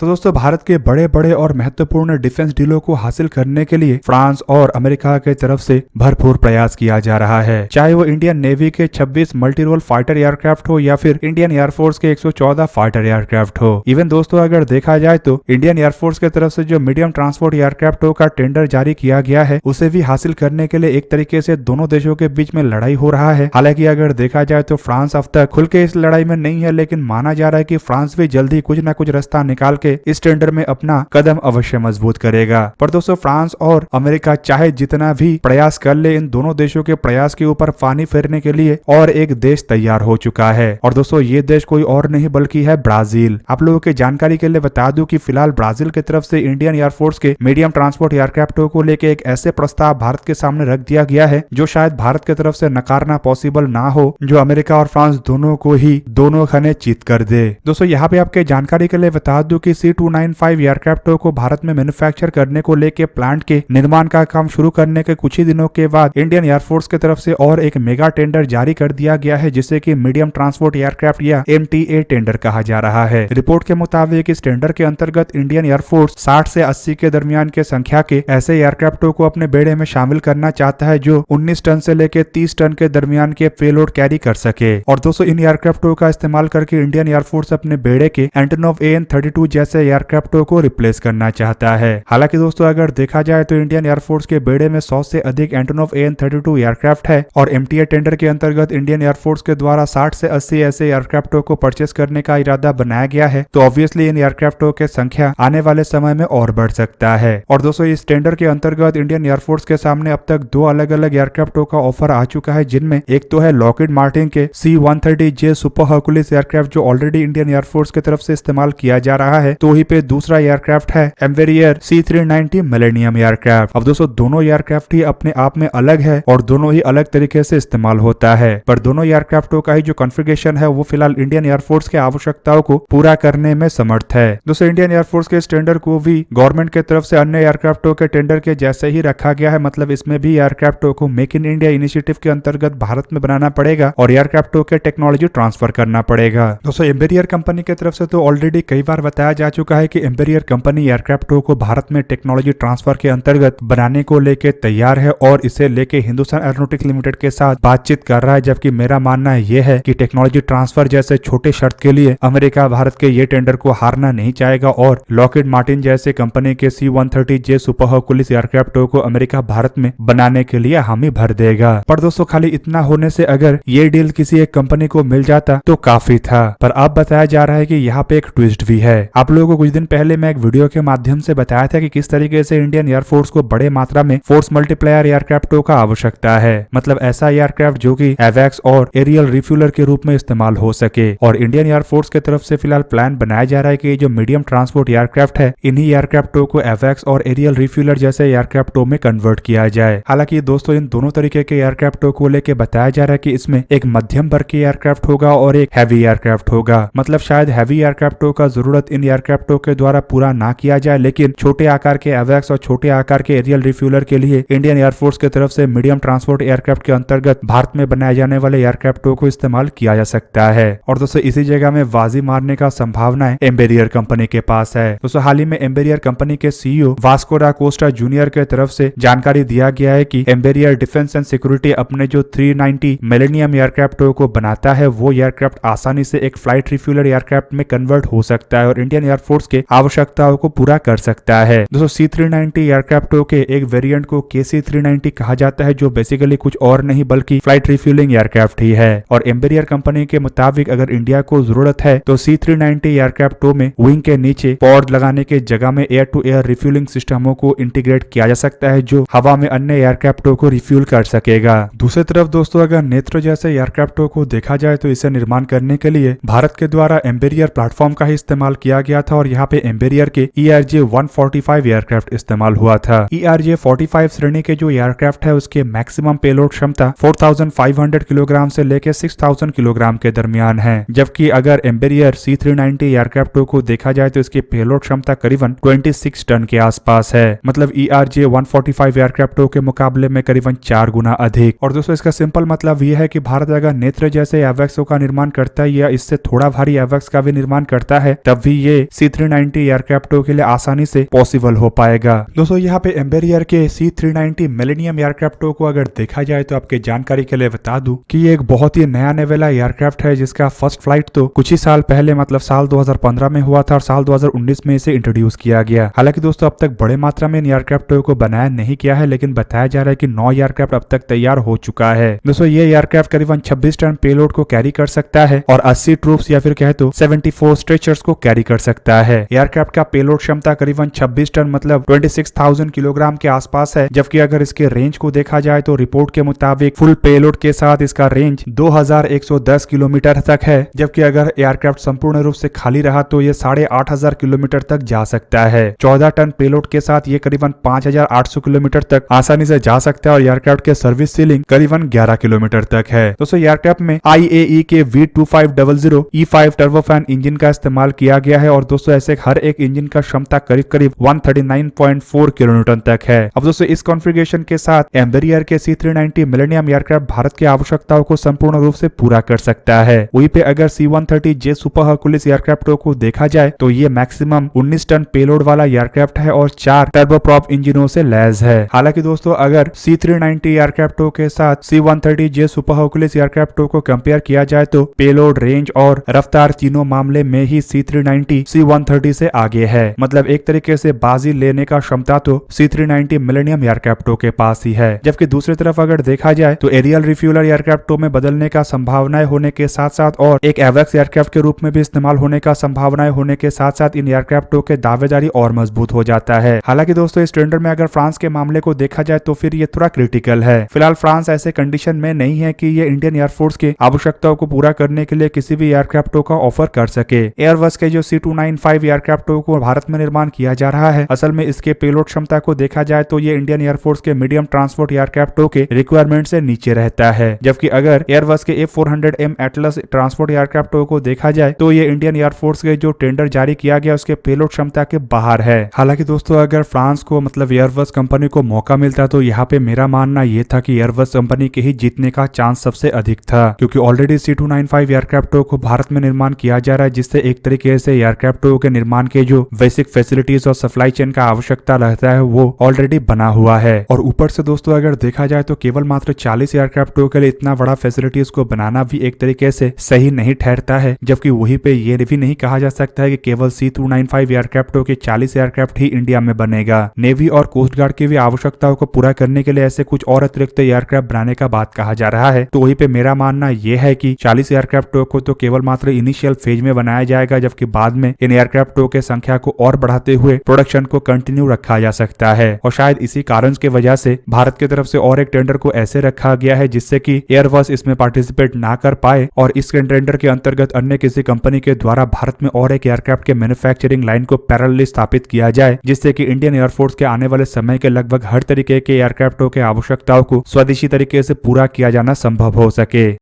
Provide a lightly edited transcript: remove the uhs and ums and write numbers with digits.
तो दोस्तों भारत के बड़े बड़े और महत्वपूर्ण डिफेंस डीलों को हासिल करने के लिए फ्रांस और अमेरिका की तरफ से भरपूर प्रयास किया जा रहा है। चाहे वो इंडियन नेवी के 26 मल्टी रोल फाइटर एयरक्राफ्ट हो या फिर इंडियन एयरफोर्स के 114 फाइटर एयरक्राफ्ट हो। इवन दोस्तों अगर देखा जाए तो इंडियन एयरफोर्स की तरफ से जो मीडियम ट्रांसपोर्ट एयरक्राफ्ट का टेंडर जारी किया गया है उसे भी हासिल करने के लिए एक तरीके से दोनों देशों के बीच में लड़ाई हो रहा है। हालांकि अगर देखा जाए तो फ्रांस अब तक खुल के इस लड़ाई में नहीं है, लेकिन माना जा रहा है कि फ्रांस भी जल्दी कुछ न कुछ रास्ता निकाल के इस टेंडर में अपना कदम अवश्य मजबूत करेगा। पर दोस्तों फ्रांस और अमेरिका चाहे जितना भी प्रयास कर ले, इन दोनों देशों के प्रयास के ऊपर पानी फेरने के लिए और एक देश तैयार हो चुका है। और दोस्तों ये देश कोई और नहीं बल्कि है ब्राजील। आप लोगों की जानकारी के लिए बता दूं कि फिलहाल ब्राजील की तरफ से इंडियन एयरफोर्स के मीडियम ट्रांसपोर्ट एयरक्राफ्टों को लेकर एक ऐसे प्रस्ताव भारत के सामने रख दिया गया है जो शायद भारत की तरफ से नकारना पॉसिबल ना हो, जो अमेरिका और फ्रांस दोनों खाने चित कर दे। दोस्तों यहाँ पे आपके जानकारी के लिए बता दूं कि C295 एयरक्राफ्टों को भारत में मैन्युफैक्चर करने को लेकर प्लांट के निर्माण का काम शुरू करने के कुछ ही दिनों के बाद इंडियन एयरफोर्स की तरफ से और एक मेगा टेंडर जारी कर दिया गया है, जिसे कि मीडियम ट्रांसपोर्ट एयरक्राफ्ट या MTA टेंडर कहा जा रहा है। रिपोर्ट के मुताबिक इस टेंडर के अंतर्गत इंडियन एयरफोर्स 60 से 80 के दरमियान के संख्या के ऐसे एयरक्राफ्टों को अपने बेड़े में शामिल करना चाहता है जो 19 टन से लेकर 30 टन के दरमियान के पेलोड कैरी कर सके। और दोस्तों इन एयरक्राफ्टों का इस्तेमाल करके इंडियन एयरफोर्स अपने बेड़े के एंटोनोव AN-32 जैसे एयरक्राफ्टों को रिप्लेस करना चाहता है। हालांकि दोस्तों अगर देखा जाए तो इंडियन एयरफोर्स के बेड़े में 100 से अधिक एंटोनोव AN-32 एयरक्राफ्ट है और MTA टेंडर के अंतर्गत इंडियन एयरफोर्स के द्वारा 60 से 80 ऐसे एयरक्राफ्टों को परचेस करने का इरादा बनाया गया है। तो ऑब्वियसली इन एयरक्राफ्टों की संख्या आने वाले समय में और बढ़ सकता है। और दोस्तों इस टेंडर के अंतर्गत इंडियन एयरफोर्स के सामने अब तक 2 अलग अलग एयरक्राफ्टों का ऑफर आ चुका है, जिनमें एक तो है लॉकहीड मार्टिन के C-130J सुपर हर्कुलिस एयरक्राफ्ट जो ऑलरेडी इंडियन एयरफोर्स की तरफ से इस्तेमाल किया जा रहा है। तो वहीं पे दूसरा एयरक्राफ्ट है एम्बेरियर C-390 मिलेनियम एयरक्राफ्ट। अब दोस्तों दोनों एयरक्राफ्ट ही अपने आप में अलग है और दोनों ही अलग तरीके से इस्तेमाल होता है, पर दोनों एयरक्राफ्टों का ही जो कॉन्फ़िगरेशन है वो फिलहाल इंडियन एयरफोर्स के आवश्यकताओं को पूरा करने में समर्थ है। दोस्तों इंडियन एयरफोर्स के इस टेंडर को भी गवर्नमेंट की तरफ से अन्य एयरक्राफ्टों के टेंडर के जैसे ही रखा गया है, मतलब इसमें भी एयरक्राफ्टों को मेक इन इंडिया इनिशिएटिव के अंतर्गत भारत में बनाना पड़ेगा और एयरक्राफ्टों के टेक्नोलॉजी ट्रांसफर करना पड़ेगा। दोस्तों एम्बेरियर कंपनी की तरफ से तो ऑलरेडी कई बार बताया जा चुका है कि एम्बेरियर कंपनी एयरक्राफ्टों को भारत में टेक्नोलॉजी ट्रांसफर के अंतर्गत बनाने को लेके तैयार है और इसे लेके हिंदुस्तान एरोनॉटिक्स लिमिटेड के साथ बातचीत कर रहा है। जबकि मेरा मानना यह है कि टेक्नोलॉजी ट्रांसफर जैसे छोटे शर्त के लिए अमेरिका भारत के ये टेंडर को हारना नहीं चाहेगा और लॉकहीड मार्टिन जैसे कंपनी के C-130J सुपर हर्कुलिस एयरक्राफ्टों को अमेरिका भारत में बनाने के लिए हामी भर देगा। पर दोस्तों खाली इतना होने से अगर ये डील किसी एक कंपनी को मिल जाता तो काफी था, पर अब बताया जा रहा है कि यहाँ पे एक ट्विस्ट भी है। आप लोगों को कुछ दिन पहले मैं एक वीडियो के माध्यम से बताया था कि किस तरीके से इंडियन एयरफोर्स को बड़े मात्रा में फोर्स मल्टीप्लायर एयरक्राफ्टों का आवश्यकता है, मतलब ऐसा एयरक्राफ्ट जो कि एवैक्स और एरियल रिफ्यूलर के रूप में इस्तेमाल हो सके। और इंडियन एयरफोर्स की तरफ से फिलहाल प्लान बनाया जा रहा है कि जो मीडियम ट्रांसपोर्ट एयरक्राफ्ट है इन्हीं एयरक्राफ्टों को एवैक्स और एरियल रिफ्यूलर जैसे एयरक्राफ्टों में कन्वर्ट किया जाए। हालांकि दोस्तों इन दोनों तरीके के एयरक्राफ्टों को लेकर बताया जा रहा है कि इसमें एक मध्यम वर्ग की एयरक्राफ्ट होगा और एक हैवी एयरक्राफ्ट होगा। मतलब शायद हैवी एयरक्राफ्टों का जरूरत इन एयरक्राफ्टों के द्वारा पूरा ना किया जाए, लेकिन छोटे आकार के एवैक्स और छोटे आकार के एरियल रिफ्यूलर के लिए इंडियन एयरफोर्स की तरफ से मीडियम ट्रांसपोर्ट एयरक्राफ्ट के अंतर्गत भारत में बनाए जाने वाले एयरक्राफ्टों को इस्तेमाल किया जा सकता है। और दोस्तों इसी जगह में बाजी मारने का संभावना है एम्बेरियर कंपनी के पास है। दोस्तों हाल ही में एम्बेरियर कंपनी के CEO वास्को डा कोस्टा जूनियर के तरफ से जानकारी दिया गया है कि एम्बेरियर डिफेंस एंड सिक्योरिटी अपने जो 390 मिलेनियम एयरक्राफ्टों को बनाता है वो एयरक्राफ्ट आसानी से एक फ्लाइट रिफ्यूलर एयरक्राफ्ट में कन्वर्ट हो सकता है और इंडियन एयरफोर्स के आवश्यकताओं को पूरा कर सकता है। दोस्तों C-390 एयरक्राफ्टों के एक वेरिएंट को KC-390 कहा जाता है जो बेसिकली कुछ और नहीं बल्कि फ्लाइट रिफ्यूलिंग एयरक्राफ्ट ही है। और एम्बेरियर कंपनी के मुताबिक अगर इंडिया को जरूरत है तो C-390 एयरक्राफ्टों में विंग के नीचे पॉड लगाने के जगह में एयर टू एयर रिफ्यूलिंग सिस्टमों को इंटीग्रेट किया जा सकता है जो हवा में अन्य एयरक्राफ्टों को रिफ्यूल कर सकेगा। दूसरी तरफ दोस्तों अगर नेत्र जैसे एयरक्राफ्टों को देखा जाए तो इसे निर्माण करने के लिए भारत के द्वारा एम्बेरियर प्लेटफॉर्म का ही इस्तेमाल किया गया था और यहाँ पे एम्बेरियर के ERJ-145 एयरक्राफ्ट इस्तेमाल हुआ था। ERJ-45 श्रेणी के जो एयरक्राफ्ट है उसके मैक्सिमम पेलोड क्षमता 4500 किलोग्राम से लेकर 6000 किलोग्राम के दरमियान है, जबकि अगर एम्बेरियर C-390 एयरक्राफ्टों को देखा जाए तो इसकी पेलोड क्षमता करीबन 26 टन के आसपास है, मतलब ERJ-145 एयरक्राफ्टों के मुकाबले में करीबन 4 गुना अधिक। और दोस्तों इसका सिंपल मतलब यह है कि भारत अगर नेत्र जैसे एवैक्सों का निर्माण करता है या इससे थोड़ा भारी एवैक्स का भी निर्माण करता है तब भी ये C390 एयरक्राफ्टों के लिए आसानी से पॉसिबल हो पाएगा। दोस्तों यहाँ पे एम्बेरियर के C390 मिलेनियम एयरक्राफ्टों को अगर देखा जाए तो आपके जानकारी के लिए बता दूं कि ये एक बहुत ही नया नेवेला एयरक्राफ्ट है, जिसका फर्स्ट फ्लाइट तो कुछ ही साल पहले मतलब साल 2015 में हुआ था और साल 2019 में इसे इंट्रोड्यूस किया गया। हालांकि दोस्तों अब तक बड़े मात्रा में इन एयरक्राफ्टों को बनाया नहीं किया है, लेकिन बताया जा रहा है कि 9 एयरक्राफ्ट अब तक तैयार हो चुका है। दोस्तों ये एयरक्राफ्ट करीबन 26 टन पेलोड को कैरी कर सकता है और 80 ट्रूप्स या फिर कहे तो 74 स्ट्रेचर्स को कैरी कर सकता है। एयरक्राफ्ट का पेलोड क्षमता करीबन 26 टन मतलब 26,000 किलोग्राम के आसपास है, जबकि अगर इसके रेंज को देखा जाए तो रिपोर्ट के मुताबिक फुल पेलोड के साथ इसका रेंज 2110 किलोमीटर तक है, जबकि अगर एयरक्राफ्ट संपूर्ण रूप से खाली रहा तो ये 8,500 किलोमीटर तक जा सकता है। 14 टन पेलोड के साथ ये करीबन 5,800 किलोमीटर तक आसानी से जा सकता है और एयरक्राफ्ट के सर्विस सीलिंग करीबन 11 किलोमीटर तक है। दोस्तों एयरक्राफ्ट में IAE के V2500 E5 टर्बोफैन इंजन का इस्तेमाल किया गया है और दोस्तों ऐसे हर एक इंजन का क्षमता करीब करीब 139.4 किलोन्यूटन तक है। अब दोस्तों इस कॉन्फ़िगरेशन के साथ एम्बेरियर के C390 मिलेनियम एयरक्राफ्ट भारत की आवश्यकताओं को संपूर्ण रूप से पूरा कर सकता है। वहीं पे अगर C-130J सुपर हर्कुलिस एयरक्राफ्टों को देखा जाए तो ये मैक्सिमम 19 टन पेलोड वाला एयरक्राफ्ट है और 4 टर्बोप्रॉप इंजनों से लैस है। हालांकि दोस्तों अगर C390 एयरक्राफ्टों के साथ C-130J सुपर हर्कुलिस एयरक्राफ्टों को कंपेयर किया जाए तो पेलोड, रेंज और रफ्तार तीनों मामले में ही C390 C-130 से आगे है। मतलब एक तरीके से बाजी लेने का क्षमता तो C390 मिलेनियम एयरक्राफ्टों के पास ही है। जबकि दूसरी तरफ अगर देखा जाए तो एरियल रिफ्यूलर एयरक्राफ्टों में बदलने का संभावनाएं होने के साथ साथ और एक एवेक्स एयरक्राफ्ट के रूप में भी इस्तेमाल होने का संभावनाएं होने के साथ साथ इन एयरक्राफ्टों के दावेदारी और मजबूत हो जाता है। हालांकि दोस्तों इस टेंडर में अगर फ्रांस के मामले को देखा जाए तो फिर ये थोड़ा क्रिटिकल है। फिलहाल फ्रांस ऐसे कंडीशन में नहीं है कि ये इंडियन एयरफोर्स की आवश्यकताओं को पूरा करने के लिए किसी भी एयरक्राफ्टों का ऑफर कर सके। एयरबस के जो C295 एयरक्राफ्टों को भारत में निर्माण किया जा रहा है, असल में इसके पेलोड क्षमता को देखा जाए तो ये इंडियन एयरफोर्स के मीडियम ट्रांसपोर्ट एयरक्राफ्टों के रिक्वायरमेंट से नीचे रहता है। जबकि अगर एयरबस के A400M एटलस ट्रांसपोर्ट एयरक्राफ्टों को देखा जाए तो ये इंडियन एयरफोर्स के जो टेंडर जारी किया गया उसके पेलोड क्षमता के बाहर है। हालांकि दोस्तों अगर फ्रांस को मतलब एयरबस कंपनी को मौका मिलता तो यहाँ पे मेरा मानना ये था कि एयरबस कंपनी के ही जीतने का चांस सबसे अधिक था, क्योंकि ऑलरेडी C295 एयरक्राफ्टों को भारत में निर्माण किया जा रहा है, जिससे एक तरीके से एयरक्राफ्टों के निर्माण के जो बेसिक फैसिलिटीज और सप्लाई चेन का आवश्यकता रहता है वो ऑलरेडी बना हुआ है। और ऊपर से दोस्तों अगर देखा जाए तो केवल मात्र 40 एयरक्राफ्टों के लिए इतना बड़ा फैसिलिटीज को बनाना भी एक तरीके से सही नहीं ठहरता है। जबकि वहीं पे ये भी नहीं कहा जा सकता है कि केवल C295 एयरक्राफ्टों के 40 एयरक्राफ्ट ही इंडिया में बनेगा। नेवी और कोस्ट गार्ड की भी आवश्यकताओं को पूरा करने के लिए ऐसे कुछ और अतिरिक्त एयरक्राफ्ट बनाने का बात कहा जा रहा है। तो वहीं पे मेरा मानना यह है कि 40 एयरक्राफ्टों को तो केवल मात्र इनिशियल फेज में बनाया जाएगा, जबकि बाद में इन एयरक्राफ्टों के संख्या को और बढ़ाते हुए प्रोडक्शन को कंटिन्यू रखा जा सकता है। और शायद इसी कारण की वजह से भारत की तरफ से और एक टेंडर को ऐसे रखा गया है जिससे कि एयरबस इसमें पार्टिसिपेट ना कर पाए और इस टेंडर के अंतर्गत अन्य किसी कंपनी के द्वारा भारत में और एक एयरक्राफ्ट के मैन्युफैक्चरिंग लाइन को पैरेलली स्थापित किया जाए, जिससे कि इंडियन एयरफोर्स के आने वाले समय के लगभग हर तरीके के एयरक्राफ्टों के आवश्यकताओं को स्वदेशी तरीके से पूरा किया जाना संभव हो सके।